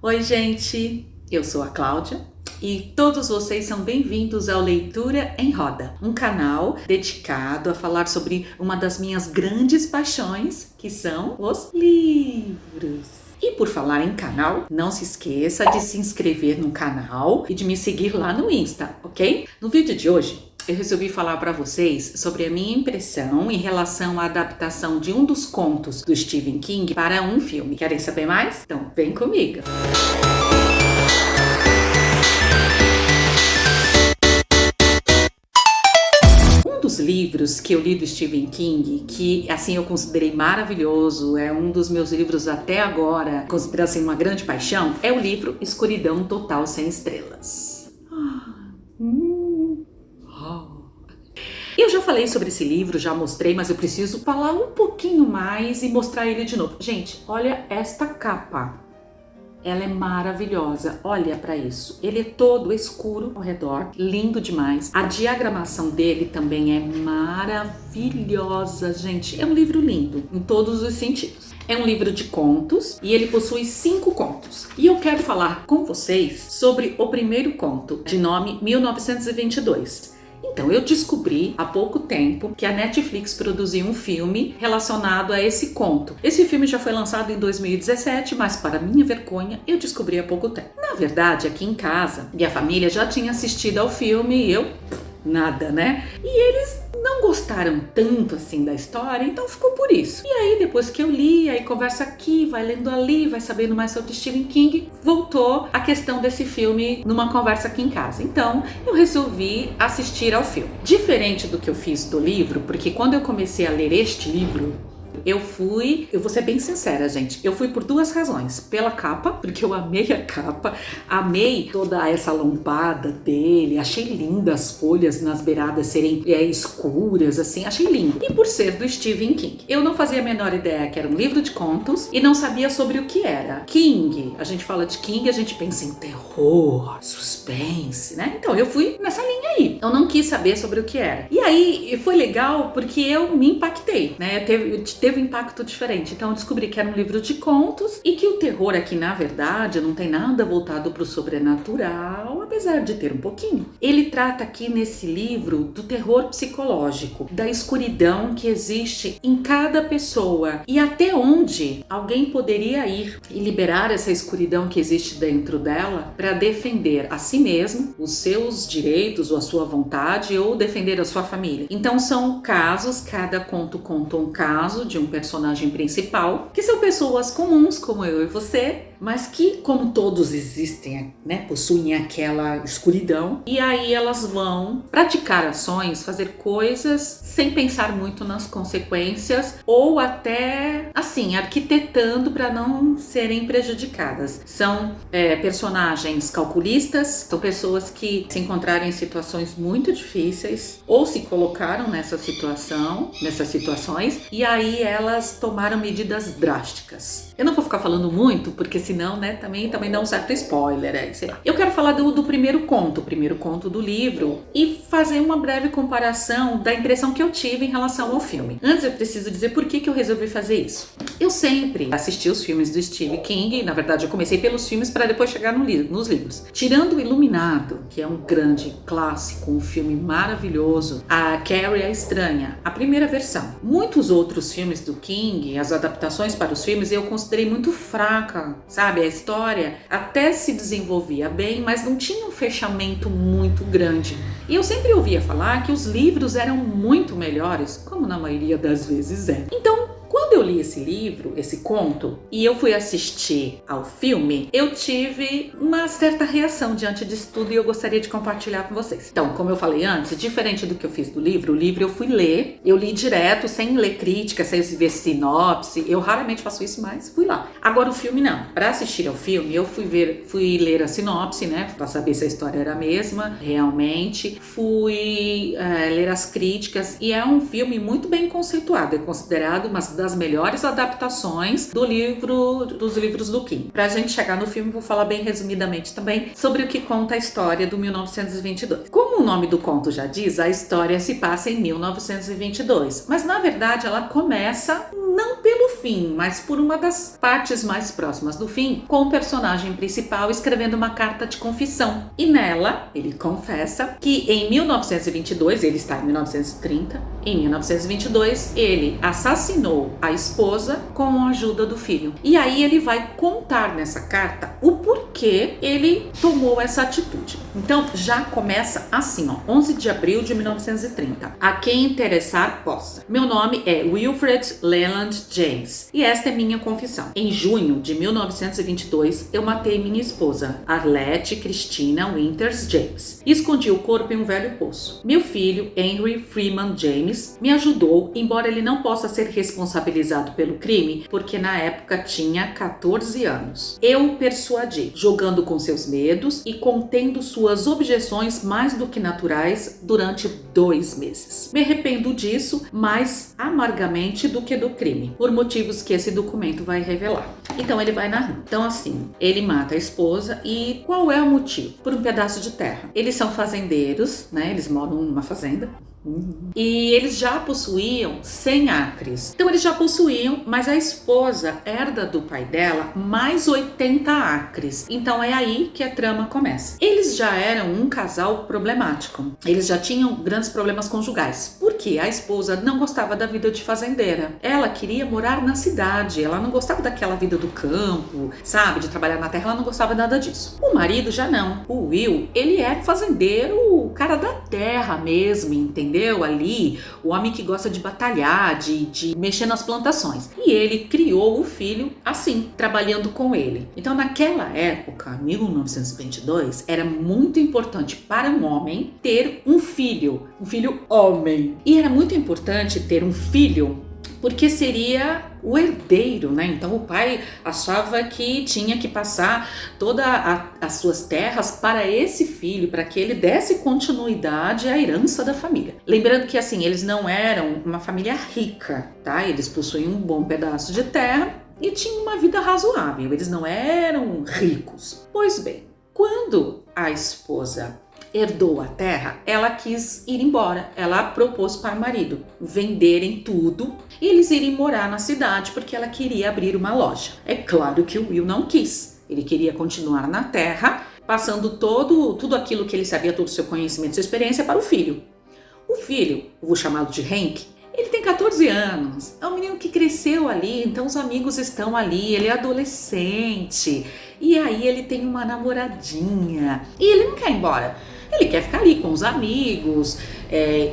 Oi, gente! Eu sou a Cláudia e todos vocês são bem-vindos ao Leitura em Roda, um canal dedicado a falar sobre uma das minhas grandes paixões, que são os livros. E por falar em canal, não se esqueça de se inscrever no canal e de me seguir lá no Insta, ok? No vídeo de hoje, eu resolvi falar para vocês sobre a minha impressão em relação à adaptação de um dos contos do Stephen King para um filme. Querem saber mais? Então vem comigo! Um dos livros que eu li do Stephen King, que assim eu considerei maravilhoso, é um dos meus livros até agora, considero assim uma grande paixão, é o livro Escuridão Total Sem Estrelas. Eu já falei sobre esse livro, já mostrei, mas eu preciso falar um pouquinho mais e mostrar ele de novo. Gente, olha esta capa. Ela é maravilhosa, olha para isso. Ele é todo escuro ao redor, lindo demais. A diagramação dele também é maravilhosa, gente. É um livro lindo em todos os sentidos. É um livro de contos e ele possui 5 contos. E eu quero falar com vocês sobre o primeiro conto, de nome 1922. Então, eu descobri há pouco tempo que a Netflix produziu um filme relacionado a esse conto. Esse filme já foi lançado em 2017, mas para minha vergonha, eu descobri há pouco tempo. Na verdade, aqui em casa, minha família já tinha assistido ao filme e eu... nada, né? E eles não gostaram tanto assim da história, então ficou por isso. E aí depois que eu li, aí conversa aqui, vai lendo ali, vai sabendo mais sobre Stephen King, voltou a questão desse filme numa conversa aqui em casa. Então eu resolvi assistir ao filme. Diferente do que eu fiz do livro, porque quando eu comecei a ler este livro, eu vou ser bem sincera, gente, eu fui por 2 razões. Pela capa, porque eu amei a capa, amei toda essa lombada dele, achei linda as folhas nas beiradas serem escuras, assim, achei lindo. E por ser do Stephen King. Eu não fazia a menor ideia que era um livro de contos e não sabia sobre o que era. King, a gente fala de King, a gente pensa em terror, suspense, né? Então eu fui nessa linha aí. Eu não quis saber sobre o que era. E aí foi legal porque eu me impactei, né? Teve um impacto diferente. Então eu descobri que era um livro de contos e que o terror aqui, na verdade, não tem nada voltado para o sobrenatural, apesar de ter um pouquinho. Ele trata aqui nesse livro do terror psicológico, da escuridão que existe em cada pessoa e até onde alguém poderia ir e liberar essa escuridão que existe dentro dela para defender a si mesmo, os seus direitos ou a sua vontade ou defender a sua família. Então são casos, cada conto conta um caso de um personagem principal, que são pessoas comuns como eu e você, mas que, como todos existem, né, possuem aquela escuridão, e aí elas vão praticar ações, fazer coisas sem pensar muito nas consequências ou até, assim, arquitetando para não serem prejudicadas. São personagens calculistas, são pessoas que se encontraram em situações muito difíceis ou se colocaram nessas situações, e aí elas tomaram medidas drásticas. Eu não vou ficar falando muito, porque senão, né, também dá um certo spoiler, sei lá. Eu quero falar do primeiro conto do livro e fazer uma breve comparação da impressão que eu tive em relação ao filme. Antes eu preciso dizer por que eu resolvi fazer isso. Eu sempre assisti os filmes do Stephen King, na verdade eu comecei pelos filmes para depois chegar nos livros. Tirando o Iluminado, que é um grande clássico, um filme maravilhoso, a Carrie a Estranha, a primeira versão. Muitos outros filmes do King, as adaptações para os filmes, eu considerei muito fraca, sabe? A história até se desenvolvia bem, mas não tinha um fechamento muito grande. E eu sempre ouvia falar que os livros eram muito melhores, como na maioria das vezes é. Então, quando eu li esse livro, esse conto, e eu fui assistir ao filme, eu tive uma certa reação diante disso tudo e eu gostaria de compartilhar com vocês. Então, como eu falei antes, diferente do que eu fiz do livro, o livro eu fui ler, eu li direto, sem ler crítica, sem ver sinopse, eu raramente faço isso, mas fui lá. Agora o filme não. Para assistir ao filme, eu fui ler a sinopse, né, para saber se a história era a mesma, realmente. Fui ler as críticas e é um filme muito bem conceituado, é considerado uma das melhores adaptações dos livros do King. Pra gente chegar no filme, vou falar bem resumidamente também sobre o que conta a história do 1922. Como o nome do conto já diz, a história se passa em 1922, mas na verdade ela começa não pelo fim, mas por uma das partes mais próximas do fim, com o personagem principal escrevendo uma carta de confissão. E nela, ele confessa que em 1922, ele está em 1930, em 1922, ele assassinou a esposa com a ajuda do filho. E aí ele vai contar nessa carta o porquê ele tomou essa atitude. Então já começa assim, ó, 11 de abril de 1930. A quem interessar, possa. Meu nome é Wilfred Leland James e esta é minha confissão. Em junho de 1922, eu matei minha esposa, Arlette Christina Winters James, e escondi o corpo em um velho poço. Meu filho, Henry Freeman James, me ajudou, embora ele não possa ser responsabilizado pelo crime, porque na época tinha 14 anos. Eu o persuadi, jogando com seus medos e contendo suas objeções mais do que naturais durante 2 meses. Me arrependo disso mais amargamente do que do crime, por motivos que esse documento vai revelar. Então ele vai narrando. Então assim, ele mata a esposa e qual é o motivo? Por um pedaço de terra. Eles são fazendeiros, né? Eles moram numa fazenda. E eles já possuíam 100 acres. Então eles já possuíam, mas a esposa herda do pai dela mais 80 acres. Então é aí que a trama começa. Eles já eram um casal problemático. Eles já tinham grandes problemas conjugais. Porque a esposa não gostava da vida de fazendeira. Ela queria morar na cidade. Ela não gostava daquela vida do campo, sabe? De trabalhar na terra. Ela não gostava nada disso. O marido já não. O Will, ele é fazendeiro, o cara da terra mesmo, entendeu? Ali, o homem que gosta de batalhar, de mexer nas plantações. E ele criou o filho assim, trabalhando com ele. Então, naquela época, 1922, era muito importante para um homem ter um filho homem. E era muito importante ter um filho porque seria o herdeiro, né? Então o pai achava que tinha que passar todas as suas terras para esse filho, para que ele desse continuidade à herança da família. Lembrando que assim, eles não eram uma família rica, tá? Eles possuíam um bom pedaço de terra e tinham uma vida razoável, eles não eram ricos. Pois bem, quando a esposa herdou a terra, ela quis ir embora. Ela propôs para o marido venderem tudo e eles irem morar na cidade porque ela queria abrir uma loja. É claro que o Will não quis. Ele queria continuar na terra, passando tudo aquilo que ele sabia, todo o seu conhecimento, sua experiência para o filho. O filho, vou chamá-lo de Hank, ele tem 14 anos, é um menino que cresceu ali, então os amigos estão ali, ele é adolescente, e aí ele tem uma namoradinha, e ele não quer ir embora. Ele quer ficar ali com os amigos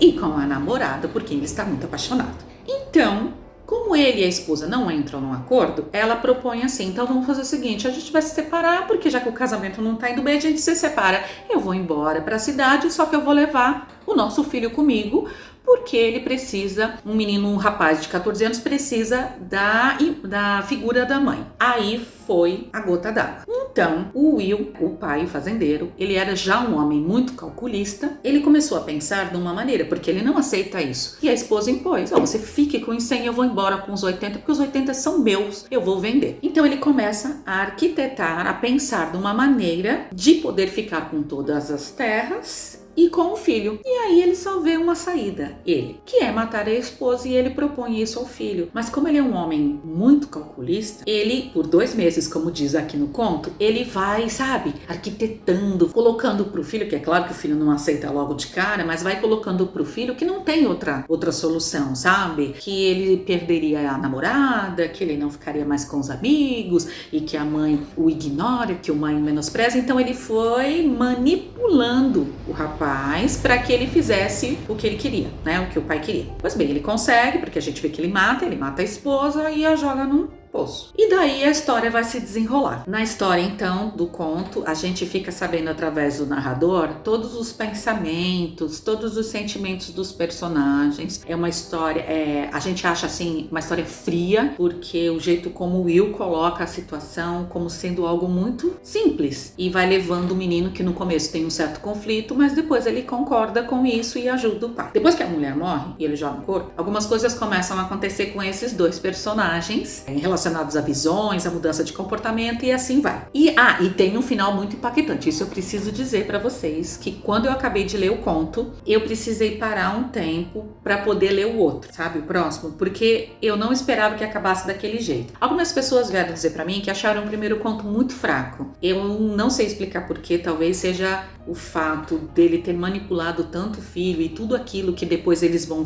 e com a namorada, porque ele está muito apaixonado. Então, como ele e a esposa não entram num acordo, ela propõe assim, então vamos fazer o seguinte, a gente vai se separar, porque já que o casamento não está indo bem, a gente se separa. Eu vou embora para a cidade, só que eu vou levar o nosso filho comigo, porque ele precisa, um rapaz de 14 anos precisa da figura da mãe. Aí foi a gota d'água. Então, o Will, o pai, o fazendeiro, ele era já um homem muito calculista, ele começou a pensar de uma maneira, porque ele não aceita isso. E a esposa impôs, você fique com os 100, eu vou embora com os 80, porque os 80 são meus, eu vou vender. Então ele começa a arquitetar, a pensar de uma maneira de poder ficar com todas as terras e com o filho. E aí ele só vê uma saída, ele, que é matar a esposa, e ele propõe isso ao filho. Mas como ele é um homem muito calculista, ele, por 2 meses, como diz aqui no conto, ele vai, sabe, arquitetando, colocando pro filho, que é claro que o filho não aceita logo de cara, mas vai colocando pro filho que não tem outra solução, sabe? Que ele perderia a namorada, que ele não ficaria mais com os amigos, e que a mãe o ignora, que a mãe o menospreza. Então ele foi manipulando o rapaz para que ele fizesse o que ele queria, né? O que o pai queria. Pois bem, ele consegue, porque a gente vê que ele mata a esposa e a joga num poço. E daí a história vai se desenrolar. Na história, então, do conto, a gente fica sabendo através do narrador todos os pensamentos, todos os sentimentos dos personagens. É uma história, a gente acha assim, uma história fria, porque o jeito como o Will coloca a situação como sendo algo muito simples e vai levando o menino, que no começo tem um certo conflito, mas depois ele concorda com isso e ajuda o pai. Depois que a mulher morre e ele joga o corpo, algumas coisas começam a acontecer com esses 2 personagens em relação relacionados a visões, a mudança de comportamento e assim vai. E tem um final muito impactante. Isso eu preciso dizer para vocês, que quando eu acabei de ler o conto, eu precisei parar um tempo para poder ler o outro, sabe? O próximo, porque eu não esperava que acabasse daquele jeito. Algumas pessoas vieram dizer para mim que acharam o primeiro conto muito fraco. Eu não sei explicar porquê, talvez seja o fato dele ter manipulado tanto o filho e tudo aquilo que depois eles vão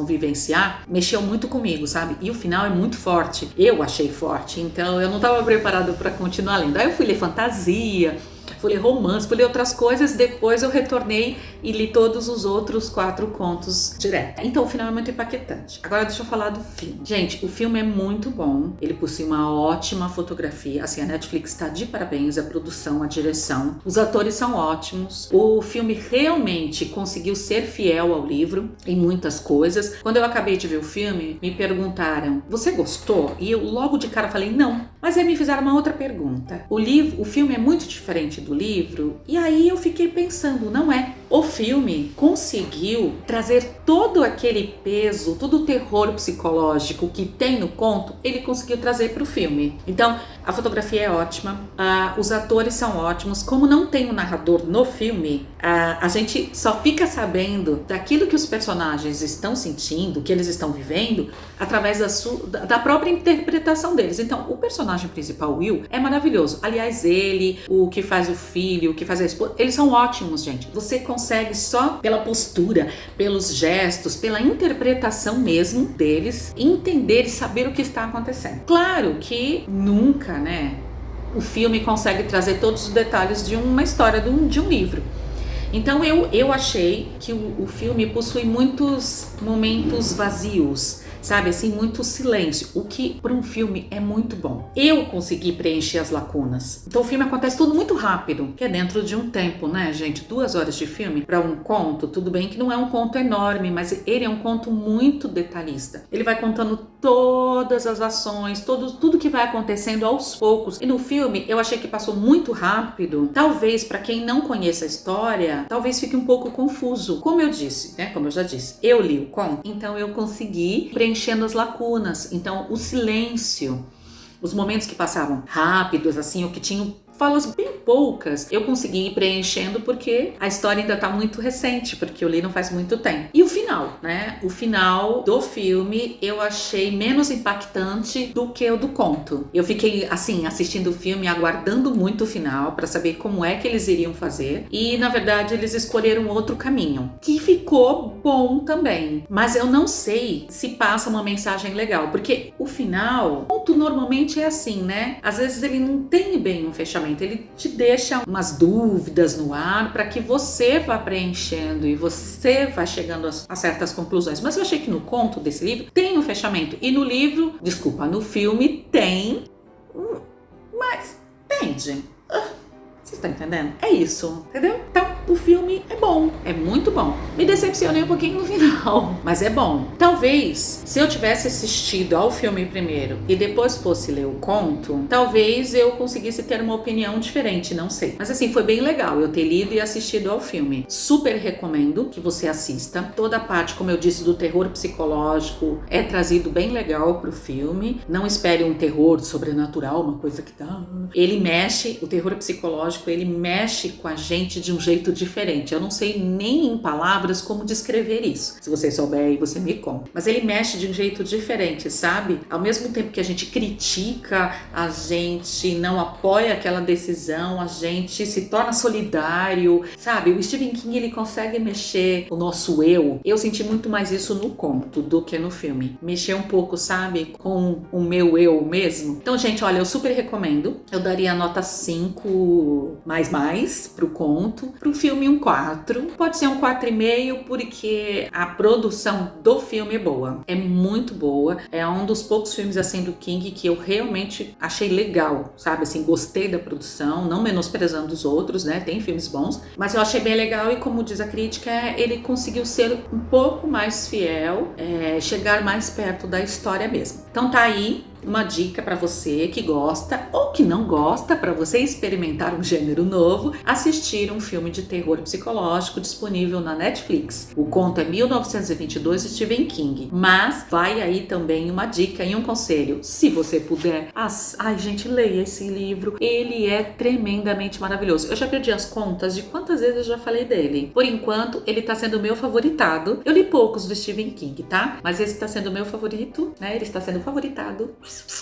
vivenciar, mexeu muito comigo, sabe? E o final é muito forte. Eu achei forte, então eu não estava preparada para continuar lendo. Aí eu fui ler fantasia, fui ler romance, fui ler outras coisas, depois eu retornei e li todos os outros 4 contos direto. Então o final é muito impactante. Agora deixa eu falar do filme. Gente, o filme é muito bom, ele possui uma ótima fotografia, assim, a Netflix está de parabéns, a produção, a direção, os atores são ótimos, o filme realmente conseguiu ser fiel ao livro em muitas coisas. Quando eu acabei de ver o filme, me perguntaram, você gostou? E eu logo de cara falei, não. Mas aí me fizeram uma outra pergunta. O filme é muito diferente do livro? E aí eu fiquei pensando, não é. O filme conseguiu trazer todo aquele peso, todo o terror psicológico que tem no conto, ele conseguiu trazer para o filme. Então, a fotografia é ótima, os atores são ótimos. Como não tem um narrador no filme, a gente só fica sabendo daquilo que os personagens estão sentindo, que eles estão vivendo, através da própria interpretação deles. Então, o personagem principal, Will, é maravilhoso. Aliás, ele, o que faz o filho, o que faz a esposa, eles são ótimos, gente. Você consegue só pela postura, pelos gestos, pela interpretação mesmo deles, entender e saber o que está acontecendo. Claro que nunca, né, o filme consegue trazer todos os detalhes de uma história de um livro. Então eu achei que o filme possui muitos momentos vazios, sabe, assim, muito silêncio, o que para um filme é muito bom. Eu consegui preencher as lacunas. Então o filme acontece tudo muito rápido, que é dentro de um tempo, né, gente? 2 horas de filme para um conto, tudo bem que não é um conto enorme, mas ele é um conto muito detalhista. Ele vai contando todas as ações, tudo que vai acontecendo aos poucos. E no filme eu achei que passou muito rápido. Talvez para quem não conheça a história, talvez fique um pouco confuso. Como eu disse, né? Como eu já disse, eu li o conto, então eu consegui preenchendo as lacunas. Então o silêncio, os momentos que passavam rápidos, assim, o que tinham falas bem poucas, eu consegui ir preenchendo porque a história ainda tá muito recente, porque eu li não faz muito tempo. E o final, né? O final do filme eu achei menos impactante do que o do conto. Eu fiquei, assim, assistindo o filme, aguardando muito o final para saber como é que eles iriam fazer. E, na verdade, eles escolheram outro caminho, que ficou bom também. Mas eu não sei se passa uma mensagem legal, porque o final, o conto normalmente é assim, né? Às vezes ele não tem bem um fechamento. Ele te deixa umas dúvidas no ar para que você vá preenchendo e você vá chegando a certas conclusões. Mas eu achei que no conto desse livro tem um fechamento. E no livro, no filme tem, mas entende? Você está entendendo? É isso, entendeu? Então, o filme é bom, é muito bom. Me decepcionei um pouquinho no final, mas é bom. Talvez, se eu tivesse assistido ao filme primeiro e depois fosse ler o conto, talvez eu conseguisse ter uma opinião diferente, não sei. Mas assim, foi bem legal eu ter lido e assistido ao filme. Super recomendo que você assista. Toda a parte, como eu disse, do terror psicológico é trazido bem legal pro filme. Não espere um terror sobrenatural, uma coisa que tá... Ele mexe, o terror psicológico, ele mexe com a gente de um jeito diferente. Eu não sei nem em palavras como descrever isso. Se você souber aí, você me conta. Mas ele mexe de um jeito diferente, sabe? Ao mesmo tempo que a gente critica, a gente não apoia aquela decisão, a gente se torna solidário, sabe? O Stephen King, ele consegue mexer o nosso eu. Eu senti muito mais isso no conto do que no filme. Mexer um pouco, sabe? Com o meu eu mesmo. Então, gente, olha, eu super recomendo. Eu daria a nota 5 mais pro conto. Pro filme um 4. Pode ser um 4,5 porque a produção do filme é boa. É muito boa. É um dos poucos filmes assim do King que eu realmente achei legal, sabe? Assim, gostei da produção, não menosprezando os outros, né? Tem filmes bons, mas eu achei bem legal e como diz a crítica, ele conseguiu ser um pouco mais fiel, chegar mais perto da história mesmo. Então tá aí uma dica para você que gosta ou que não gosta, para você experimentar um gênero novo, assistir um filme de terror psicológico disponível na Netflix. O conto é 1922 de Stephen King, mas vai aí também uma dica e um conselho. Se você puder, ai gente, leia esse livro, ele é tremendamente maravilhoso. Eu já perdi as contas de quantas vezes eu já falei dele. Por enquanto, ele tá sendo meu favoritado. Eu li poucos do Stephen King, tá? Mas esse tá sendo meu favorito, né? Ele está sendo favoritado.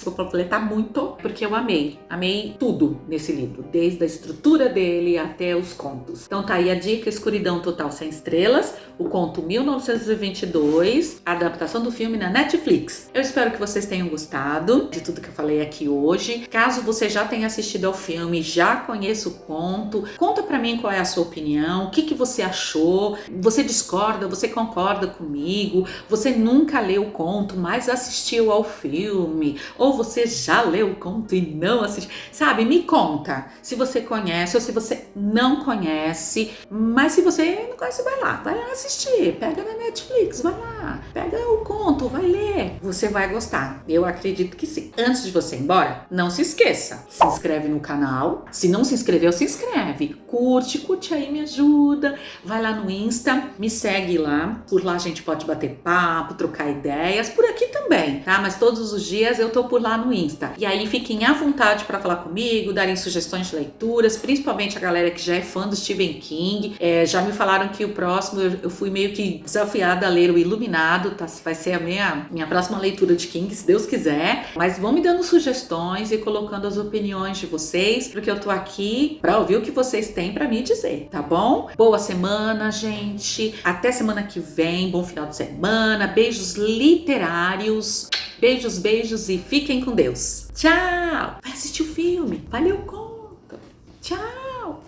Vou completar muito, porque eu amei. Amei tudo nesse livro, desde a estrutura dele até os contos. Então tá aí a dica: Escuridão Total Sem Estrelas, o conto 1922, a adaptação do filme na Netflix. Eu espero que vocês tenham gostado de tudo que eu falei aqui hoje. Caso você já tenha assistido ao filme, já conheça o conto, conta pra mim qual é a sua opinião, o que você achou, você discorda, você concorda comigo, você nunca leu o conto, mas assistiu ao filme, ou você já leu o conto e não assistiu, sabe? Me conta se você conhece ou se você não conhece, mas se você não conhece, vai lá assistir, pega na Netflix, vai lá, pega o conto, vai ler, você vai gostar, eu acredito que sim. Antes de você ir embora, não se esqueça, se inscreve no canal, se não se inscreveu, se inscreve, curte aí, me ajuda, vai lá no Insta, me segue lá, por lá a gente pode bater papo, trocar ideias, por aqui também, tá? Mas todos os dias eu tô por lá no Insta, e aí fiquem à vontade para falar comigo, darem sugestões de leituras, principalmente a galera que já é fã do Stephen King. Já me falaram que o próximo, eu fui meio que desafiada a ler o Iluminado, tá? Vai ser a minha próxima leitura de King, se Deus quiser, mas vão me dando sugestões e colocando as opiniões de vocês, porque eu tô aqui para ouvir o que vocês têm para me dizer, tá bom? Boa semana, gente, até semana que vem, bom final de semana, beijos literários, beijos e fiquem com Deus. Tchau! Vai assistir o filme, vai ler o conto. Tchau!